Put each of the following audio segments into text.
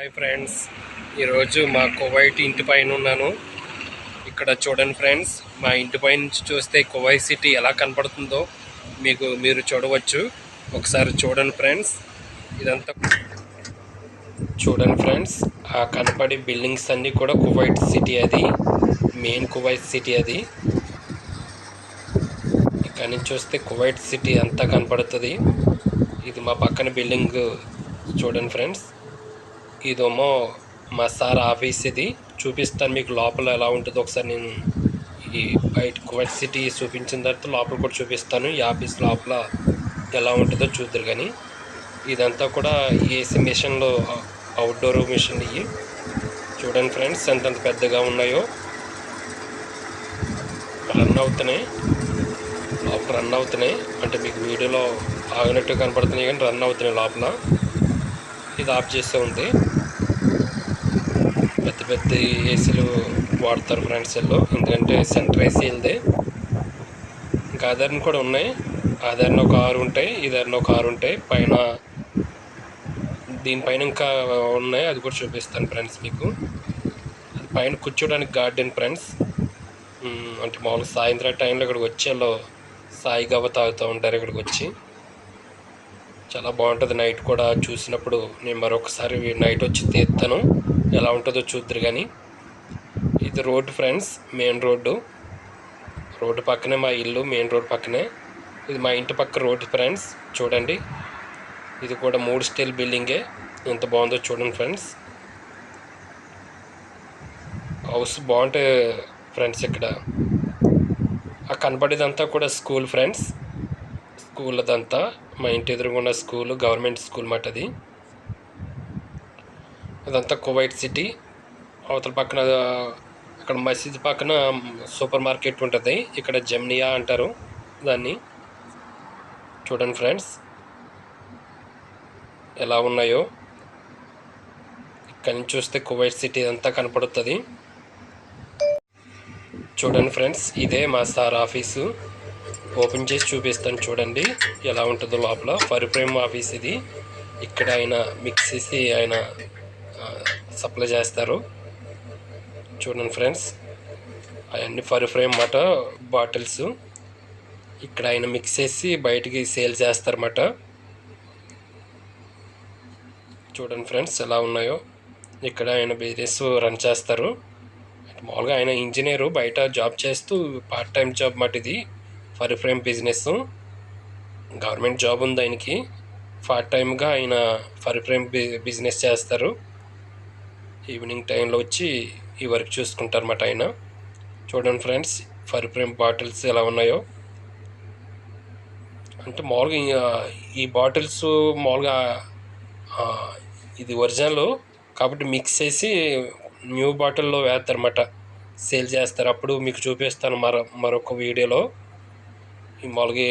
Hi friends, ఈరోజు మా Kuwait ఇంటి పైన ఉన్నాను. ఇక్కడ చూడండి ఫ్రెండ్స్, మా ఇంటి పై నుంచి చూస్తే కువైట్ సిటీ ఎలా కనపడుతుందో మీరు చూడవచ్చు. ఒకసారి చూడండి ఫ్రెండ్స్. ఇదంతా చూడండి ఫ్రెండ్స్, ఆ కనపడే బిల్డింగ్స్ అన్నీ కూడా కువైట్ సిటీ. అది మెయిన్ కువైట్ సిటీ. అది ఇక్కడ నుంచి చూస్తే కువైట్ సిటీ అంతా కనపడుతుంది. ఇది మా పక్కన బిల్డింగ్ చూడండి ఫ్రెండ్స్. ఇదేమో మా సార్ ఆఫీస్. ఇది చూపిస్తాను మీకు లోపల ఎలా ఉంటుందో. ఒకసారి నేను ఈ బయట కువైట్ సిటీ చూపించిన తర్వాత లోపల కూడా చూపిస్తాను. ఈ ఆఫీస్ లోపల ఎలా ఉంటుందో చూద్దరు. కానీ ఇదంతా కూడా ఏసీ మిషన్లు, అవుట్డోర్ మిషన్. ఇవి చూడండి ఫ్రెండ్స్ ఎంతంత పెద్దగా ఉన్నాయో. రన్ అవుతున్నాయి, లోపల రన్ అవుతున్నాయి. అంటే మీకు వీడియోలో ఆగినట్టు కనపడుతున్నాయి కానీ రన్ అవుతున్నాయి లోపల. ఇది ఆఫ్ చేస్తూ ఉంది. పెద్ద పెద్ద ఏసీలు వాడతారు ఫ్రెండ్స్ వీళ్ళు, ఎందుకంటే సెంటర్ ఏసీ వెళ్తే. ఇంకా ఆధారణ కూడా ఉన్నాయి. ఆధారణ ఒక 6 ఉంటాయి, ఇదారణ ఒక 6 ఉంటాయి. పైన దీనిపైన ఇంకా ఉన్నాయి, అది కూడా చూపిస్తాను ఫ్రెండ్స్ మీకు. పైన కూర్చోడానికి గార్డెన్ ఫ్రెండ్స్. అంటే మామూలుగా సాయంత్రం టైంలో ఇక్కడికి వచ్చి వాళ్ళు సాయి గవ్వ తాగుతూ ఉంటారు. ఇక్కడికి వచ్చి చాలా బాగుంటుంది. నైట్ కూడా చూసినప్పుడు నేను మరొకసారి నైట్ వచ్చి తీస్తాను, ఎలా ఉంటుందో చూద్దరు. కానీ ఇది road friends, main road. Road పక్కనే మా ఇల్లు, మెయిన్ రోడ్ పక్కనే. ఇది మా ఇంటి పక్క రోడ్డు ఫ్రెండ్స్. చూడండి, ఇది కూడా 3 స్టైల్ బిల్డింగే. ఎంత బాగుందో చూడండి ఫ్రెండ్స్. హౌస్ బాగుంటాయి ఫ్రెండ్స్. ఇక్కడ ఆ కనపడేదంతా కూడా స్కూల్ ఫ్రెండ్స్. స్కూల్ అదంతా మా ఇంటి ఎదురుగున్న స్కూల్, గవర్నమెంట్ స్కూల్ మాట. అది అదంతా కువైట్ సిటీ. అవతల పక్కన అక్కడ మసీద్ పక్కన సూపర్ మార్కెట్ ఉంటుంది. ఇక్కడ జమ్నియా అంటారు దాన్ని. చూడండి ఫ్రెండ్స్ ఎలా ఉన్నాయో. ఇక్కడ నుంచి చూస్తే కువైట్ సిటీ అంతా కనపడుతుంది. చూడండి ఫ్రెండ్స్, ఇదే మా సార్ ఆఫీసు. ఓపెన్ చేసి చూపిస్తాను చూడండి ఎలా ఉంటుందో లోపల. ఫర్ ఫ్రేమ్ ఆఫీస్ ఇది. ఇక్కడ ఆయన మిక్స్ చేసి ఆయన సప్లై చేస్తారు. చూడండి ఫ్రెండ్స్, అవన్నీ ఫర్ ఫ్రేమ్ మాట బాటిల్స్. ఇక్కడ ఆయన మిక్స్ చేసి బయటికి సేల్ చేస్తారన్నమాట. చూడండి ఫ్రెండ్స్ ఎలా ఉన్నాయో. ఇక్కడ ఆయన బిజినెస్ రన్ చేస్తారు. మామూలుగా ఆయన ఇంజనీరు, బయట జాబ్ చేస్తూ పార్ట్ టైం జాబ్ మాట ఇది. For frame business, government job ఉంది ఆయనకి. పార్ట్ టైమ్గా ఆయన ఫర్ ఫ్రేమ్ బిజినెస్ చేస్తారు. ఈవినింగ్ టైంలో వచ్చి ఈ వర్క్ చూసుకుంటారన్నమాట ఆయన. చూడండి ఫ్రెండ్స్, ఫర్ ఫ్రేమ్ బాటిల్స్ ఎలా ఉన్నాయో. అంటే మామూలుగా ఈ బాటిల్స్ మామూలుగా ఇది ఒరిజినల్ కాబట్టి మిక్స్ చేసి న్యూ బాటిల్లో వేస్తారన్నమాట, సేల్ చేస్తారు. అప్పుడు మీకు చూపిస్తాను మరొక వీడియోలో. ఈ మామూలుగా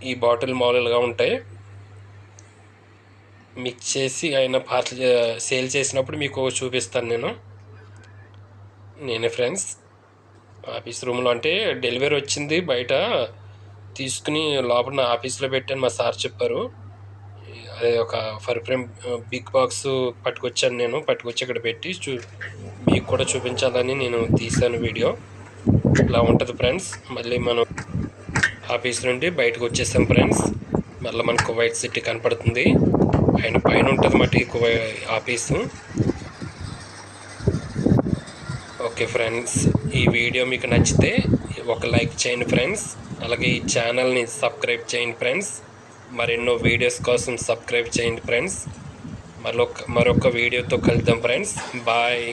ఈ బాటిల్ మామూలుగా ఉంటాయి. మిక్స్ చేసి ఆయన పార్సల్ సేల్ చేసినప్పుడు మీకు చూపిస్తాను నేనే ఫ్రెండ్స్. ఆఫీస్ రూమ్లో అంటే డెలివరీ వచ్చింది, బయట తీసుకుని లోపల నా ఆఫీస్లో పెట్టాను. మా సార్ చెప్పారు. అదే ఒక ఫర్ ఫ్రేమ్ బిగ్ బాక్స్ పట్టుకొచ్చి ఇక్కడ పెట్టి మీకు కూడా చూపించాలని నేను తీశాను వీడియో. ఇలా ఉంటుంది ఫ్రెండ్స్. మళ్ళీ మనం ఆఫీస్ నుండి బయటకు వచ్చేసాం ఫ్రెండ్స్. మళ్ళీ మనకు కువైట్ సిటీ కనపడుతుంది. ఆయన పైన ఉంటుంది మాట ఆఫీసు. ఓకే ఫ్రెండ్స్, ఈ వీడియో మీకు నచ్చితే ఒక లైక్ చేయండి ఫ్రెండ్స్. అలాగే ఈ ఛానల్ని సబ్స్క్రైబ్ చేయండి ఫ్రెండ్స్. మరెన్నో వీడియోస్ కోసం సబ్స్క్రైబ్ చేయండి ఫ్రెండ్స్. మరొక వీడియోతో కలుద్దాం ఫ్రెండ్స్. బాయ్.